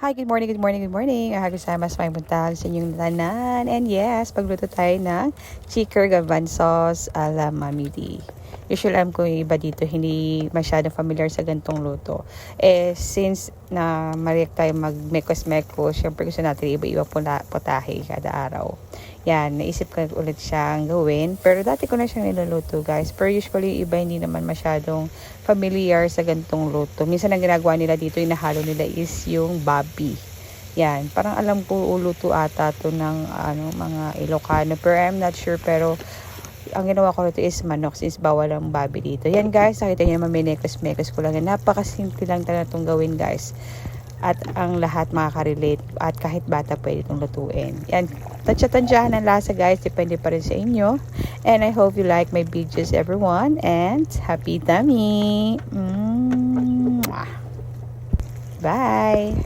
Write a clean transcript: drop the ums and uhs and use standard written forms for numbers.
Hi, good morning, good morning, good morning. Ahagos may buntag sa inyong tanan. And yes, pagluto tayo ng chicken gavan sauce ala Mami D. Usually alam ko yung iba dito hindi masyadong familiar sa gantong luto. Since na mariyak tayo mag-mekos-mekos, syempre gusto natin iba-iba potahe kada araw. Yan, naisip ko ulit siyang gawin. Pero dati ko na siyang niluluto, guys. Pero usually iba hindi naman masyadong familiar sa gantong luto. Minsan ang ginagawa nila dito, yung nahalo nila is yung babi. Yan, parang alam ko uluto ata to ng mga Ilocano. Pero I'm not sure, pero ang ginawa ko nito is manok since bawal ang babi dito. Yan guys, nakita niyo naman may mekos ko lang. Napakasimple lang talaga itong gawin guys. At ang lahat makaka-relate at kahit bata pwede itong lutuin. Yan, tansya-tansyahan ang lasa guys, depende pa rin sa inyo. And I hope you like my videos everyone and happy tummy! Bye!